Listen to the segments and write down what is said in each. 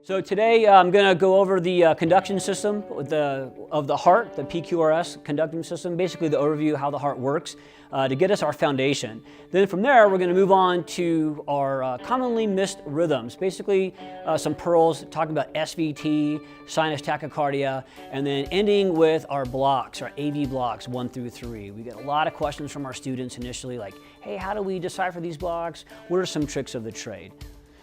So today I'm going to go over the conduction system of the heart, the PQRS conducting system, basically the overview of how the heart works to get us our foundation. Then from there we're going to move on to our commonly missed rhythms, basically some pearls talking about SVT, sinus tachycardia, and then ending with our blocks, our AV blocks 1 through 3. We get a lot of questions from our students initially like, hey, how do we decipher these blocks? What are some tricks of the trade?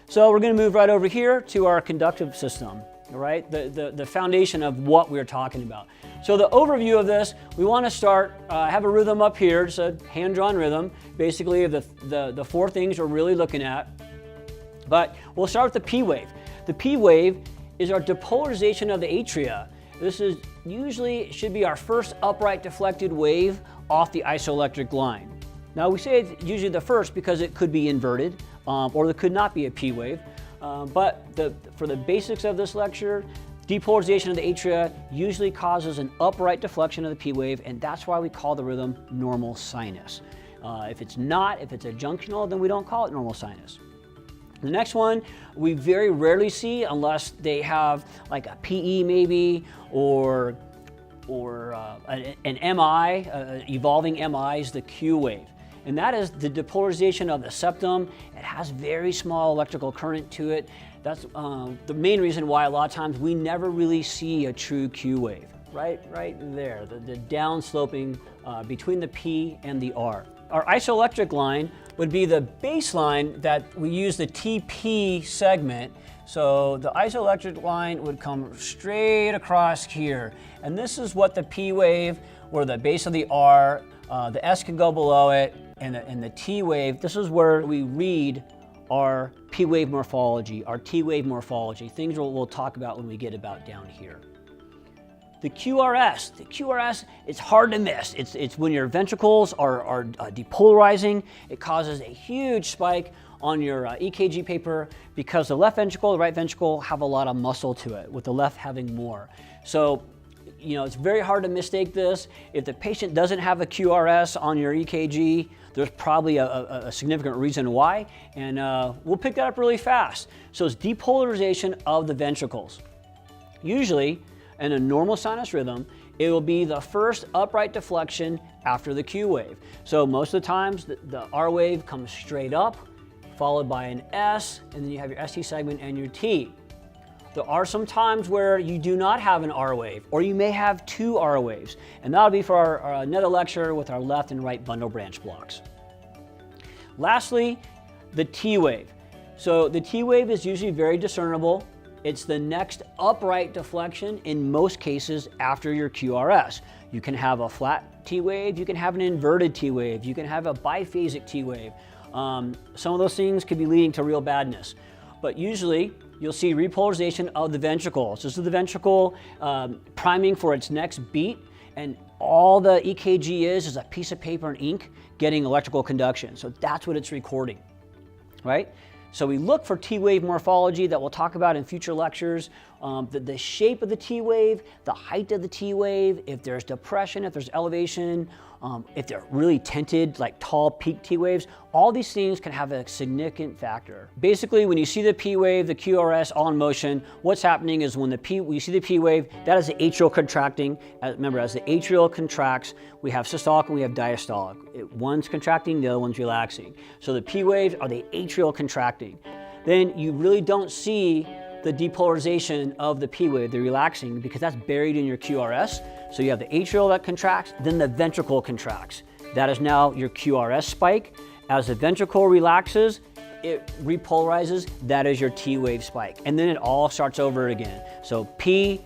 So we're going to move right over here to our conductive system, all right? The foundation of what we're talking about. So the overview of this, we want to start, have a rhythm up here. It's a hand-drawn rhythm, basically the 4 things we're really looking at. But we'll start with the P wave. The P wave is our depolarization of the atria. This is usually should be our first upright deflected wave off the isoelectric line. Now we say it's usually the first because it could be inverted. Or there could not be a P wave. But for the basics of this lecture, depolarization of the atria usually causes an upright deflection of the P wave, and that's why we call the rhythm normal sinus. If it's not, if it's a junctional, then we don't call it normal sinus. The next one we very rarely see unless they have like a PE maybe, or an MI, evolving MI is the Q wave. And that is the depolarization of the septum. It has very small electrical current to it. That's the main reason why a lot of times we never really see a true Q wave. Right there, the down sloping between the P and the R. Our isoelectric line would be the baseline that we use the TP segment. So the isoelectric line would come straight across here. And this is what the P wave, or the base of the R, the S can go below it, and the T wave, this is where we read our P wave morphology, our T wave morphology, things we'll talk about when we get about down here. The QRS, it's hard to miss. It's when your ventricles are depolarizing. It causes a huge spike on your EKG paper because the left ventricle, the right ventricle have a lot of muscle to it, with the left having more. So, you know, it's very hard to mistake this. If the patient doesn't have a QRS on your EKG, there's probably a significant reason why, and we'll pick that up really fast. So it's depolarization of the ventricles. Usually, in a normal sinus rhythm, it will be the first upright deflection after the Q wave. So most of the times, the R wave comes straight up, followed by an S, and then you have your ST segment and your T. There are some times where you do not have an R wave, or you may have 2 R waves, and that'll be for our another lecture with our left and right bundle branch blocks. Lastly, the T wave. So the T wave is usually very discernible. It's the next upright deflection in most cases after your QRS. You can have a flat T wave, you can have an inverted T wave, you can have a biphasic T wave. Some of those things could be leading to real badness. But usually, you'll see repolarization of the ventricles. This is the ventricle priming for its next beat, and all the EKG is a piece of paper and ink getting electrical conduction. So that's what it's recording, right? So we look for T wave morphology that we'll talk about in future lectures. The shape of the T wave, the height of the T wave, if there's depression, if there's elevation, if they're really tinted, like tall peak T waves, all these things can have a significant factor. Basically, when you see the P wave, the QRS all in motion, what's happening is when you see the P wave, that is the atrial contracting. Remember, as the atrial contracts, we have systolic and we have diastolic. One's contracting, the other one's relaxing. So the P waves are the atrial contracting. Then you really don't see the depolarization of the P wave, the relaxing, because that's buried in your QRS. So you have the atrial that contracts, then the ventricle contracts. That is now your QRS spike. As the ventricle relaxes, it repolarizes, that is your T wave spike. And then it all starts over again. So P,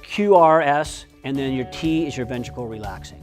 QRS, and then your T is your ventricle relaxing.